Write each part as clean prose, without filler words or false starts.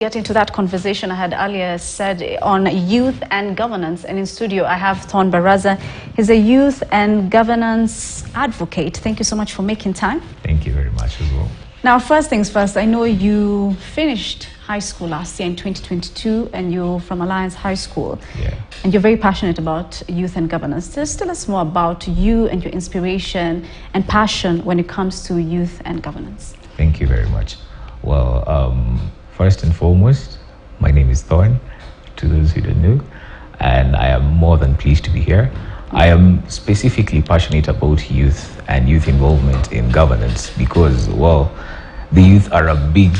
Get into that conversation I had earlier said on youth and governance, and in studio I have Thorn Baraza. He's a youth and governance advocate. Thank you so much for making time. Thank you very much as well. Now, first things first, I know you finished high school last year in 2022 and you're from Alliance High School. Yeah. And you're very passionate about youth and governance. Just tell us more about you and your inspiration and passion when it comes to youth and governance. Thank you very much. Well, first and foremost, my name is Thorn, to those who don't know, and I am more than pleased to be here. I am specifically passionate about youth and youth involvement in governance because, well, the youth are a big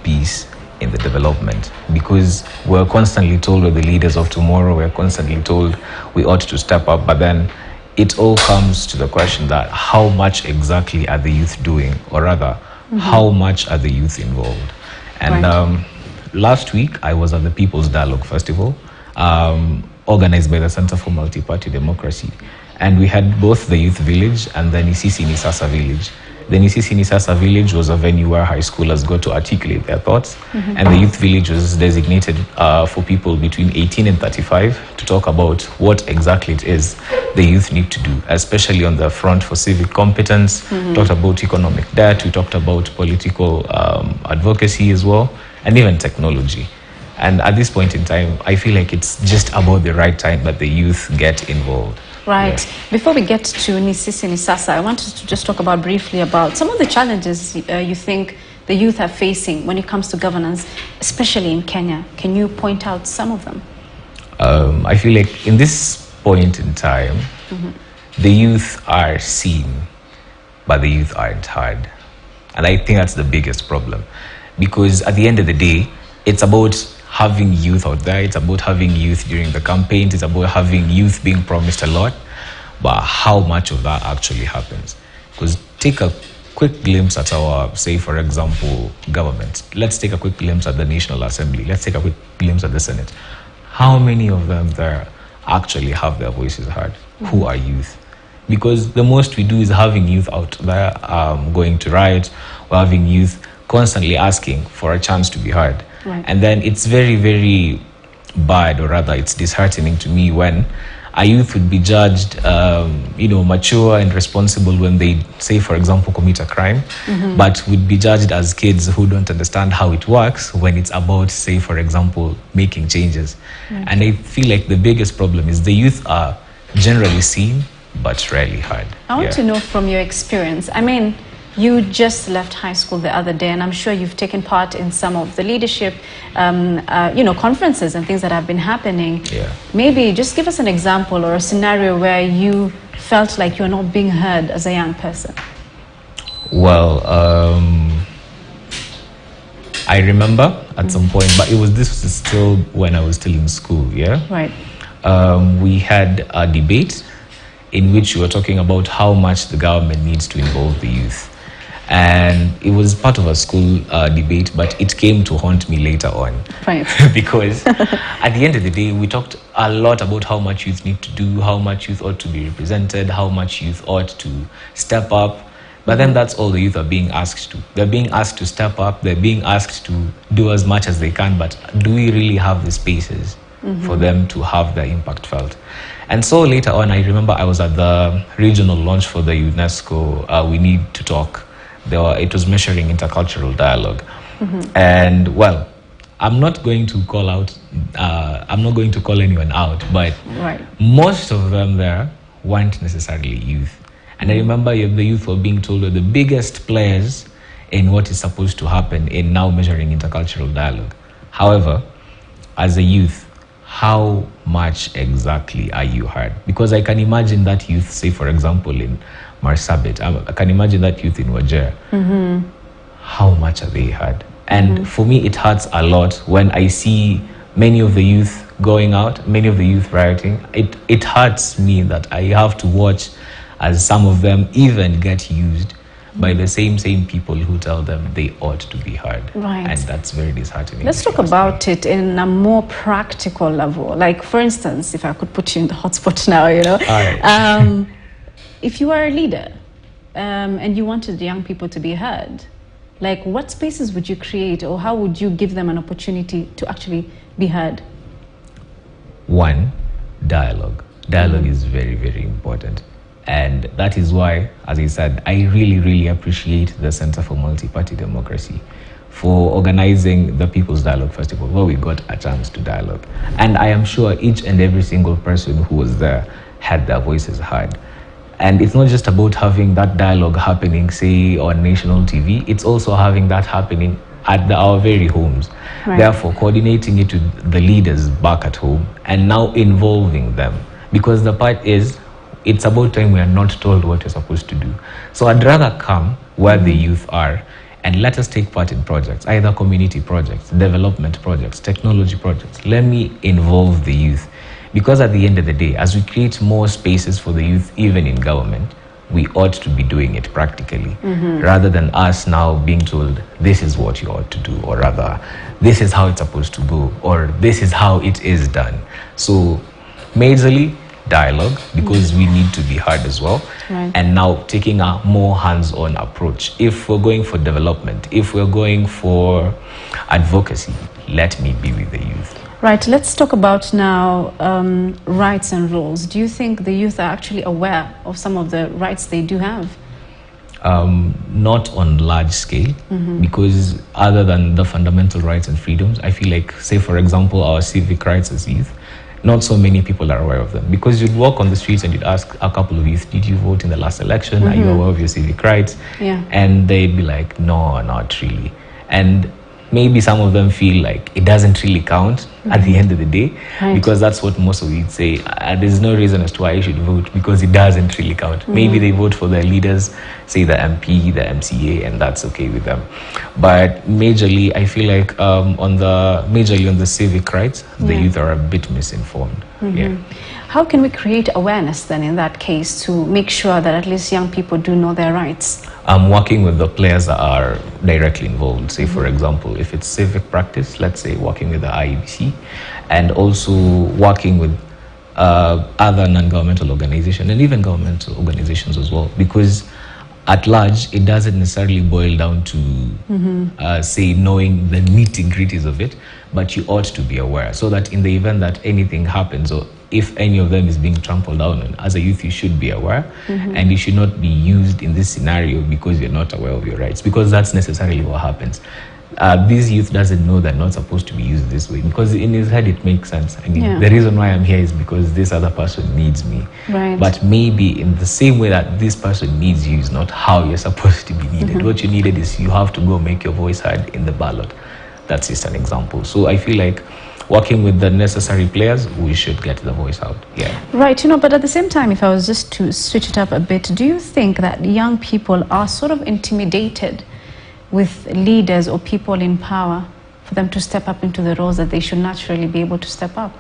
piece in the development, because we're constantly told we're the leaders of tomorrow, we're constantly told we ought to step up, but then it all comes to the question that how much exactly are the youth doing, or rather, how much are the youth involved? And last week, I was at the People's Dialogue Festival, organized by the Center for Multi-Party Democracy. And we had both the Youth Village and the Nisisi Nisasa Village. The Nisisi Nisasa Village was a venue where high schoolers got to articulate their thoughts. And the Youth Village was designated for people between 18 and 35 to talk about what exactly it is the youth need to do, especially on the front for civic competence. Talked about economic debt, we talked about political advocacy as well, and even technology. And at this point in time, I feel like it's just about the right time that the youth get involved. Right. Yeah. Before we get to Nisisi Nisasa, I wanted to just talk about briefly about some of the challenges you think the youth are facing when it comes to governance, especially in Kenya. Can you point out some of them? I feel like in this point in time, the youth are seen, but the youth aren't heard. And I think that's the biggest problem. Because at the end of the day, it's about having youth out there, it's about having youth during the campaigns, it's about having youth being promised a lot, but how much of that actually happens? Because take a quick glimpse at our, say for example, government. Let's take a quick glimpse at the National Assembly. Let's take a quick glimpse at the Senate. How many of them there actually have their voices heard? Who are youth? Because the most we do is having youth out there going to riots, or having youth constantly asking for a chance to be heard. Right. And then it's very bad, or rather it's disheartening to me when a youth would be judged mature and responsible when they, say for example, commit a crime, but would be judged as kids who don't understand how it works when it's about, say for example, making changes. And I feel like the biggest problem is the youth are generally seen but rarely heard. I want to know from your experience, I mean, you just left high school the other day, and I'm sure you've taken part in some of the leadership, conferences and things that have been happening. Yeah. Maybe just give us an example or a scenario where you felt like you're not being heard as a young person. Well, I remember at some point, but this was still when I was still in school, yeah? Right. We had a debate in which we were talking about how much the government needs to involve the youth. And it was part of a school debate, but it came to haunt me later on. Right. Because at the end of the day, we talked a lot about how much youth need to do, how much youth ought to be represented, how much youth ought to step up. But then that's all the youth are being asked to. They're being asked to step up, they're being asked to do as much as they can, but do we really have the spaces for them to have their impact felt? And so later on, I remember I was at the regional launch for the UNESCO We Need to Talk. It was measuring intercultural dialogue. And well, I'm not going to call anyone out, but most of them there weren't necessarily youth. And I remember the youth were being told we're the biggest players in what is supposed to happen in now measuring intercultural dialogue. However, as a youth, how much exactly are you heard? Because I can imagine that youth, say for example in Marsabit, I can imagine that youth in Wajir. How much are they heard? And for me, it hurts a lot when I see many of the youth going out, many of the youth rioting. It hurts me that I have to watch as some of them even get used by the same people who tell them they ought to be heard. Right. And that's very disheartening. Let's talk about it in a more practical level. Like, for instance, if I could put you in the hotspot now, All right. If you are a leader and you wanted the young people to be heard, Like, what spaces would you create, or how would you give them an opportunity to actually be heard? One, dialogue. Dialogue is very, very important. And that is why, as I said, I really, really appreciate the Center for Multi-Party Democracy for organizing the People's Dialogue Festival, where we got a chance to dialogue. And I am sure each and every single person who was there had their voices heard. And it's not just about having that dialogue happening, say, on national TV, it's also having that happening at our very homes. Right. Therefore, coordinating it with the leaders back at home and now involving them. Because the part is, it's about time we are not told what we're supposed to do. So I'd rather come where the youth are and let us take part in projects, either community projects, development projects, technology projects. Let me involve the youth. Because at the end of the day, as we create more spaces for the youth, even in government, we ought to be doing it practically, rather than us now being told, this is what you ought to do, or rather, this is how it's supposed to go, or this is how it is done. So, majorly, dialogue, because we need to be heard as well. Right. And now taking a more hands-on approach. If we're going for development, if we're going for advocacy, let me be with the youth. Right, let's talk about now rights and rules. Do you think the youth are actually aware of some of the rights they do have? Not on large scale, because other than the fundamental rights and freedoms, I feel like, say for example, our civic rights as youth, not so many people are aware of them. Because you'd walk on the streets and you'd ask a couple of youth, did you vote in the last election? Are you aware of your civic rights? Yeah. And they'd be like, no, not really. And maybe some of them feel like it doesn't really count at the end of the day, because that's what most of youth say. There's no reason as to why you should vote, because it doesn't really count. Maybe they vote for their leaders, say the MP, the MCA, and that's okay with them. But majorly, I feel like majorly on the civic rights, the youth are a bit misinformed. Yeah. How can we create awareness then in that case to make sure that at least young people do know their rights? I'm working with the players that are directly involved. Say, for example, if it's civic practice, let's say working with the IEBC, and also working with other non-governmental organizations and even governmental organizations as well. Because at large, it doesn't necessarily boil down to, say, knowing the nitty-gritties of it, but you ought to be aware, so that in the event that anything happens, or if any of them is being trampled down on, as a youth, you should be aware, and you should not be used in this scenario because you're not aware of your rights, because that's necessarily what happens. This youth doesn't know they're not supposed to be used this way, because in his head it makes sense. I mean, the reason why I'm here is because this other person needs me. Right. But maybe in the same way that this person needs you is not how you're supposed to be needed. What you needed is you have to go make your voice heard in the ballot. That's just an example. So I feel like working with the necessary players, we should get the voice out. Yeah. Right. But at the same time, if I was just to switch it up a bit, do you think that young people are sort of intimidated with leaders or people in power for them to step up into the roles that they should naturally be able to step up?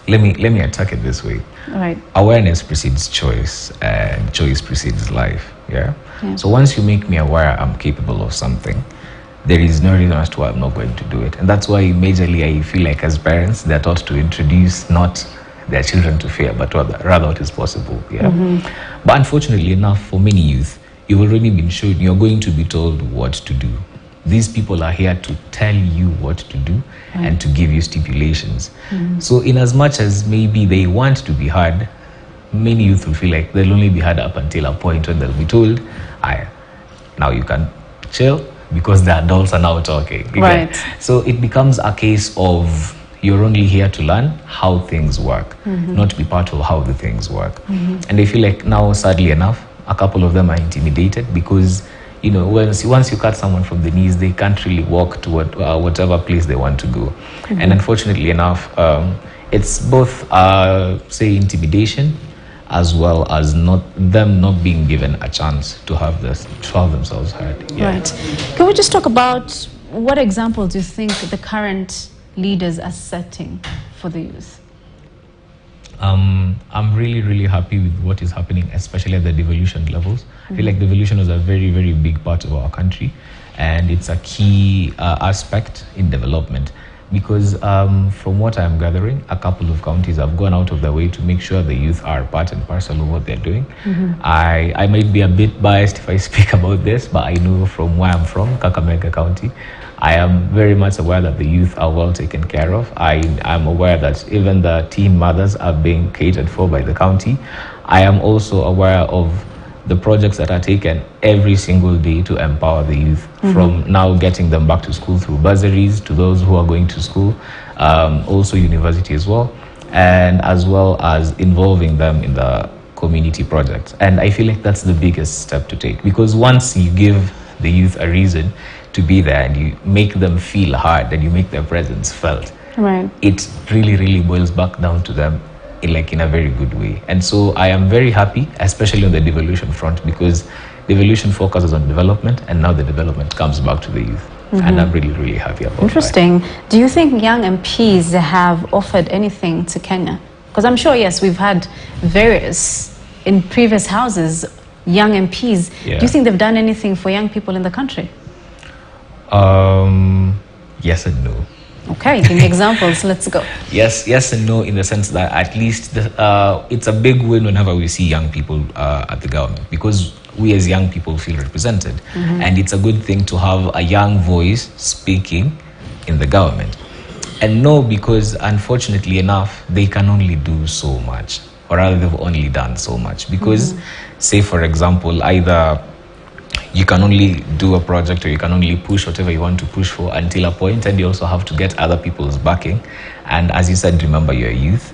Let me attack it this way. Right. Awareness precedes choice, and choice precedes life. Yeah. So once you make me aware I'm capable of something, there is no reason as to why I'm not going to do it. And that's why majorly I feel like as parents, they're taught to introduce not their children to fear, but rather what is possible. Yeah. But unfortunately enough, for many youth, you've already been shown, you're going to be told what to do. These people are here to tell you what to do and to give you stipulations. So in as much as maybe they want to be heard, many youth will feel like they'll only be heard up until a point when they'll be told, now you can chill, because the adults are now talking. Right. So it becomes a case of you're only here to learn how things work, not to be part of how the things work. And I feel like now, sadly enough, a couple of them are intimidated because, you know, once you cut someone from the knees, they can't really walk to whatever place they want to go. And unfortunately enough, it's both, say, intimidation, as well as them not being given a chance to have themselves heard. Yeah. Right. Can we just talk about what examples do you think the current leaders are setting for the youth? I'm really, really happy with what is happening, especially at the devolution levels. I feel like devolution is a very, very big part of our country, and it's a key aspect in development. because from what I'm gathering, a couple of counties have gone out of their way to make sure the youth are part and parcel of what they're doing. I might be a bit biased if I speak about this, but I know from where I'm from, Kakamega County, I am very much aware that the youth are well taken care of. I'm aware that even the teen mothers are being catered for by the county. I am also aware of the projects that are taken every single day to empower the youth, from now getting them back to school through bursaries to those who are going to school, also university as well, and as well as involving them in the community projects. And I feel like that's the biggest step to take, because once you give the youth a reason to be there and you make them feel hard and you make their presence felt, right, it really, really boils back down to them in a very good way. And so I am very happy, especially on the devolution front, because devolution focuses on development, and now the development comes back to the youth. And I'm really, really happy about Interesting. Do you think young MPs have offered anything to Kenya? Because I'm sure, yes, we've had various, in previous houses, young MPs. Yeah. Do you think they've done anything for young people in the country? Yes and no. Okay, give me examples. Let's go. Yes and no, in the sense that at least it's a big win whenever we see young people at the government, because we as young people feel represented. And it's a good thing to have a young voice speaking in the government. And no, because unfortunately enough, they can only do so much, or rather they've only done so much. Because say, for example, either you can only do a project, or you can only push whatever you want to push for until a point, and you also have to get other people's backing. And as you said, remember, you're a youth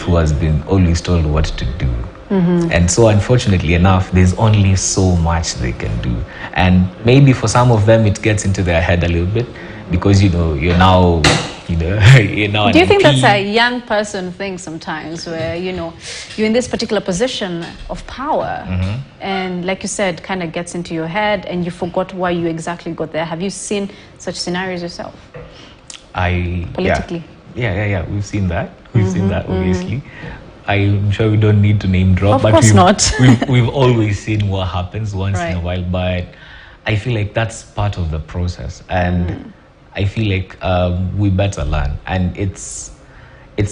who has been always told what to do. And so unfortunately enough, there's only so much they can do. And maybe for some of them it gets into their head a little bit, because you're now Do you think that's a young person thing sometimes, where you're in this particular position of power, and like you said, kind of gets into your head and you forgot why you exactly got there? Have you seen such scenarios yourself? Politically? Yeah, we've seen that. We've seen that, obviously. I'm sure we don't need to name drop, but course not. we've always seen what happens once in a while, but I feel like that's part of the process. And I feel like we better learn, and it's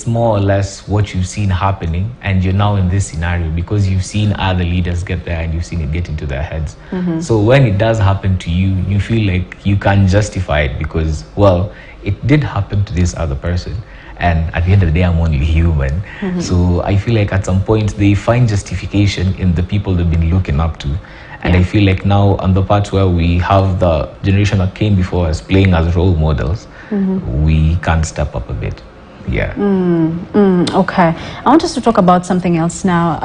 more or less what you've seen happening, and you're now in this scenario because you've seen other leaders get there and you've seen it get into their heads. So when it does happen to you, you feel like you can justify it because, well, it did happen to this other person, and at the end of the day, I'm only human. So I feel like at some point they find justification in the people they've been looking up to. And I feel like now, on the part where we have the generation that came before us playing as role models, we can step up a bit. Yeah. Okay. I want us to talk about something else now.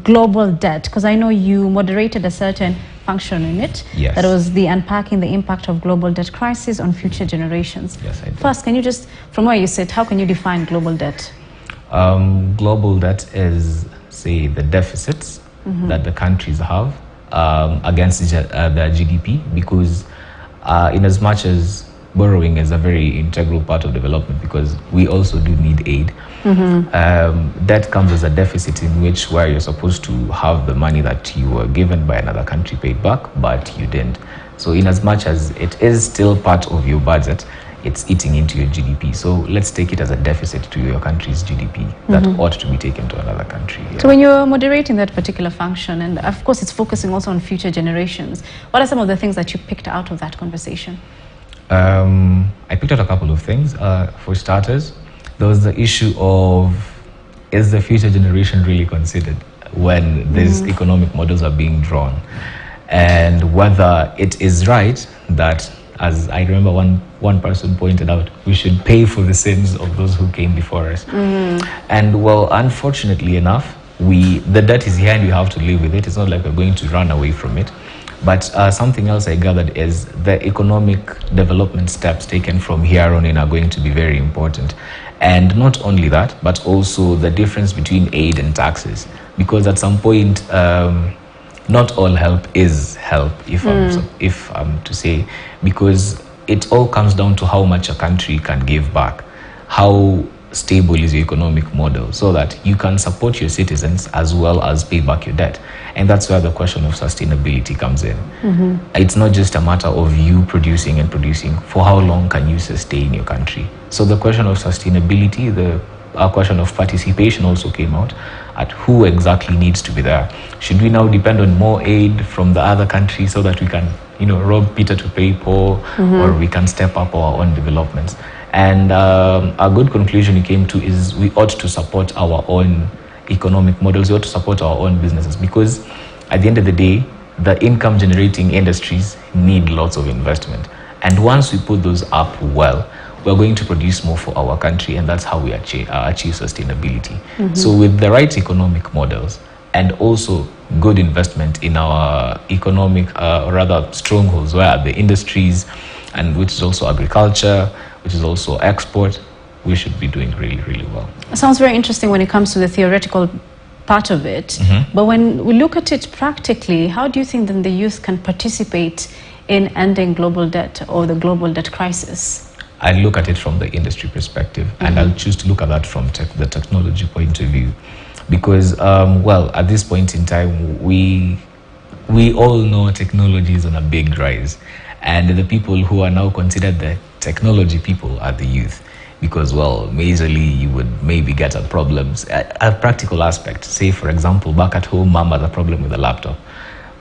Global debt, because I know you moderated a certain function in it. Yes. That was the unpacking the impact of global debt crisis on future generations. Yes, I did. First, can you just, from where you sit, how can you define global debt? Global debt is, say, the deficits that the countries have against their GDP, because in as much as borrowing is a very integral part of development, because we also do need aid, debt comes as a deficit in which where you're supposed to have the money that you were given by another country paid back, but you didn't. So in as much as it is still part of your budget, it's eating into your GDP. So let's take it as a deficit to your country's GDP that ought to be taken to another country. Yeah. So when you're moderating that particular function, and of course it's focusing also on future generations, what are some of the things that you picked out of that conversation? I picked out a couple of things. For starters, there was the issue of, is the future generation really considered when these economic models are being drawn? And whether it is right that, as I remember one person pointed out, we should pay for the sins of those who came before us. And well, unfortunately enough, the debt is here and we have to live with it. It's not like we're going to run away from it. But something else I gathered is the economic development steps taken from here on in are going to be very important. And not only that, but also the difference between aid and taxes. Because at some point, not all help is help, if I'm to say, because it all comes down to how much a country can give back, how stable is your economic model so that you can support your citizens as well as pay back your debt. And that's where the question of sustainability comes in. It's not just a matter of you producing and producing. For how long can you sustain your country? So the question of sustainability, the question of participation also came out at who exactly needs to be there. Should we now depend on more aid from the other countries so that we can, rob Peter to pay Paul, or we can step up our own developments? And a good conclusion we came to is we ought to support our own economic models. We ought to support our own businesses, because at the end of the day, the income generating industries need lots of investment. And once we put those up well, we're going to produce more for our country, and that's how we achieve sustainability. So with the right economic models and also good investment in our economic, rather strongholds, where are the industries, and which is also agriculture, which is also export, we should be doing really, really well. It sounds very interesting when it comes to the theoretical part of it. But when we look at it practically, how do you think then the youth can participate in ending global debt or the global debt crisis? I look at it from the industry perspective, and I'll choose to look at that from the technology point of view, because, well, at this point in time, we all know technology is on a big rise, and the people who are now considered the technology people are the youth, because, well, majorly you would maybe get at problems, a practical aspect. Say, for example, back at home, mom has a problem with a laptop.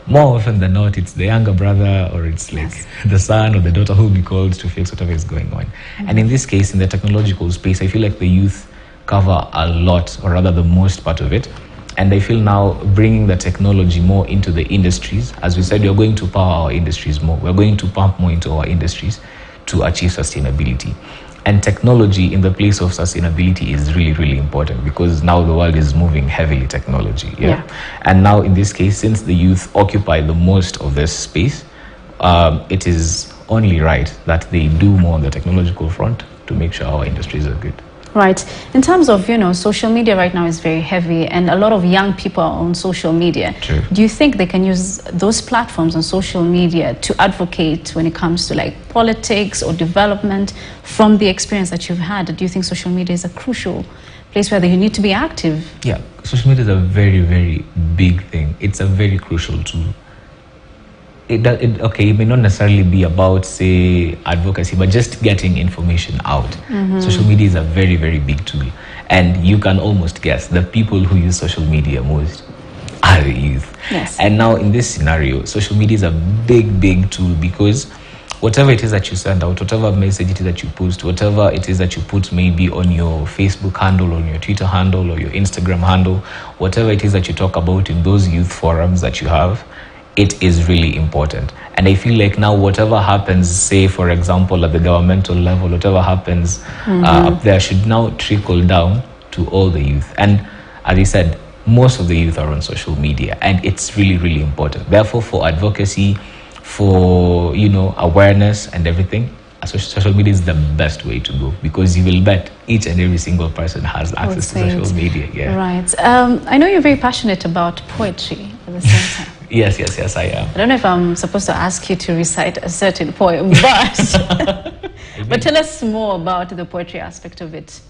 More often than not, it's the younger brother, or it's like the son or the daughter who will be called to fix whatever is going on. And in this case, in the technological space, I feel like the youth cover a lot, or rather the most part of it. And I feel now bringing the technology more into the industries, as we said, we're going to power our industries more. We're going to pump more into our industries to achieve sustainability. And technology in the place of sustainability is really, really important, because now the world is moving heavily technology. And now in this case, since the youth occupy the most of this space, it is only right that they do more on the technological front to make sure our industries are good. Right. In terms of, social media right now is very heavy, and a lot of young people are on social media. True. Do you think they can use those platforms on social media to advocate when it comes to like politics or development from the experience that you've had? Do you think social media is a crucial place where you need to be active? Yeah, social media is a very, very big thing. It's a very crucial tool. It may not necessarily be about, say, advocacy, but just getting information out. Social media is a very, very big tool. And you can almost guess the people who use social media most are the youth. Yes. And now in this scenario, social media is a big, big tool, because whatever it is that you send out, whatever message it is that you post, whatever it is that you put maybe on your Facebook handle, on your Twitter handle, or your Instagram handle, whatever it is that you talk about in those youth forums that you have, it is really important. And I feel like now whatever happens, say, for example, at the governmental level, whatever happens up there should now trickle down to all the youth. And as I said, most of the youth are on social media, and it's really, really important. Therefore, for advocacy, for, awareness and everything, social media is the best way to go, because you will bet each and every single person has access to social media. Yeah. Right. I know you're very passionate about poetry at the same time. Yes, I am. I don't know if I'm supposed to ask you to recite a certain poem, but tell us more about the poetry aspect of it.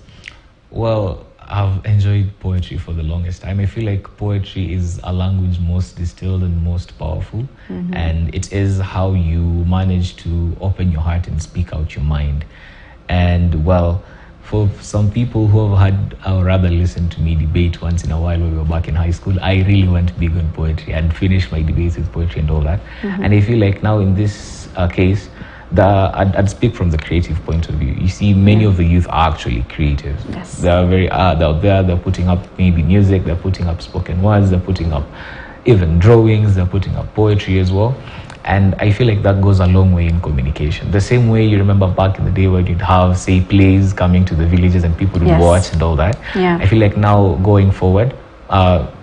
Well, I've enjoyed poetry for the longest time. I feel like poetry is a language most distilled and most powerful, and it is how you manage to open your heart and speak out your mind. And well, for some people who have had, or rather listened to me debate once in a while when we were back in high school, I really went big on poetry and finished my debates with poetry and all that. And I feel like now in this case, I'd speak from the creative point of view. You see, many of the youth are actually creative. Yes. They're very out there. They're putting up maybe music. They're putting up spoken words. They're putting up even drawings. They're putting up poetry as well. And I feel like that goes a long way in communication. The same way you remember back in the day when you'd have, say, plays coming to the villages and people would watch and all that. Yeah. I feel like now going forward,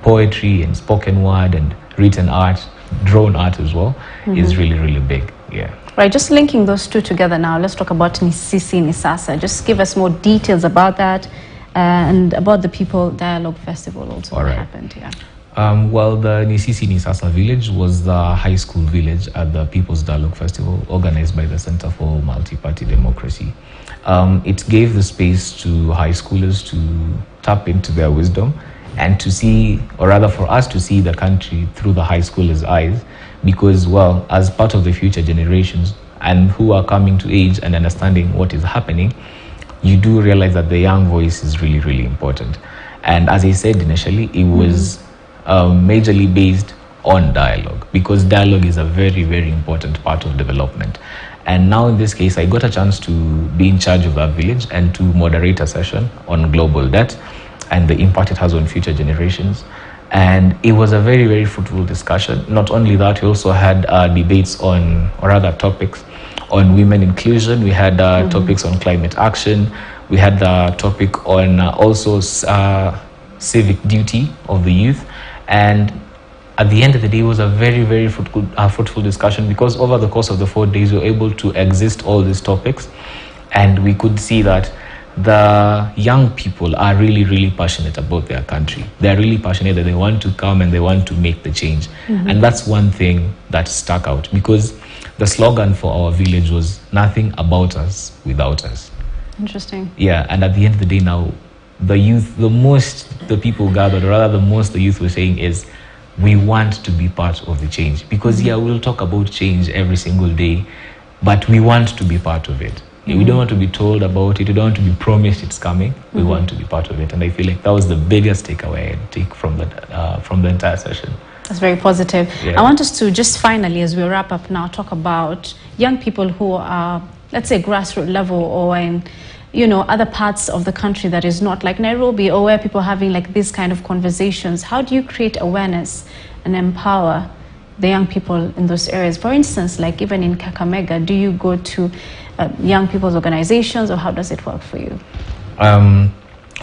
poetry and spoken word and written art, drawn art as well, is really, really big. Yeah. Right, just linking those two together now, let's talk about Nisisi Nisasa. Just give us more details about that and about the People Dialogue Festival also that happened here. Well, the Nisisi Nisasa village was the high school village at the People's Dialogue Festival organized by the Center for Multi-Party Democracy. It gave the space to high schoolers to tap into their wisdom and to see, or rather for us to see the country through the high schoolers' eyes, because, well, as part of the future generations and who are coming to age and understanding what is happening, you do realize that the young voice is really, really important. And as I said initially, it was majorly based on dialogue, because dialogue is a very, very important part of development. And now in this case, I got a chance to be in charge of that village and to moderate a session on global debt and the impact it has on future generations. And it was a very, very fruitful discussion. Not only that, we also had debates on, or other topics on women inclusion. We had topics on climate action. We had the topic on also civic duty of the youth. And at the end of the day, it was a very, very fruitful discussion, because over the course of the 4 days, we were able to exist all these topics. And we could see that the young people are really, really passionate about their country. They're really passionate that they want to come and they want to make the change. And that's one thing that stuck out, because the slogan for our village was "Nothing about us without us." Interesting. Yeah, and at the end of the day now, the youth, the people gathered, or rather the most the youth were saying is, we want to be part of the change. Because yeah, we'll talk about change every single day, but we want to be part of it. We don't want to be told about it. We don't want to be promised it's coming. We want to be part of it. And I feel like that was the biggest takeaway I take from the entire session. That's very positive. Yeah. I want us to just finally, as we wrap up now, talk about young people who are, let's say, grassroots level, or in, you know, other parts of the country that is not like Nairobi, or where people are having like these kind of conversations. How do you create awareness and empower the young people in those areas? For instance, like even in Kakamega, do you go to young people's organizations, or how does it work for you?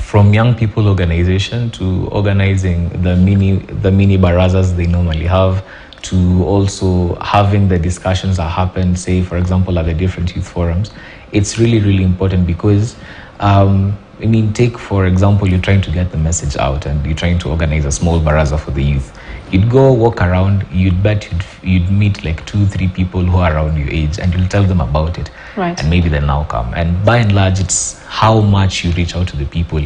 From young people organization to organizing the mini barazas they normally have, to also having the discussions that happen, say, for example, at the different youth forums. It's really, really important, because I mean, take, for example, you're trying to get the message out and you're trying to organize a small baraza for the youth. You'd go walk around, you'd bet you'd meet like 2-3 people who are around your age, and you'll tell them about it. Right. And maybe they'll now come. And by and large, it's how much you reach out to the people.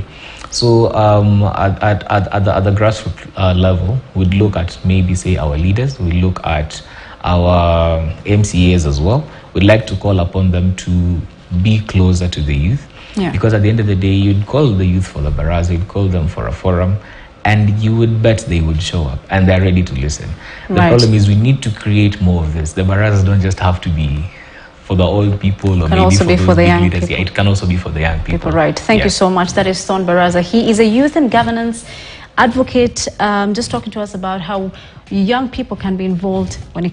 So at the grassroots level, we'd look at maybe, say, our leaders, we'd look at our MCAs as well. We'd like to call upon them to be closer to the youth. Yeah. Because at the end of the day, you'd call the youth for the baraza, you'd call them for a forum, and you would bet they would show up and they're ready to listen. The problem is we need to create more of this. The barazas don't just have to be for the old people, or maybe for those big leaders. Yeah, it can also be for the young people. Right. Thank you so much. That is Thorn Baraza. He is a youth and governance advocate, just talking to us about how young people can be involved when it comes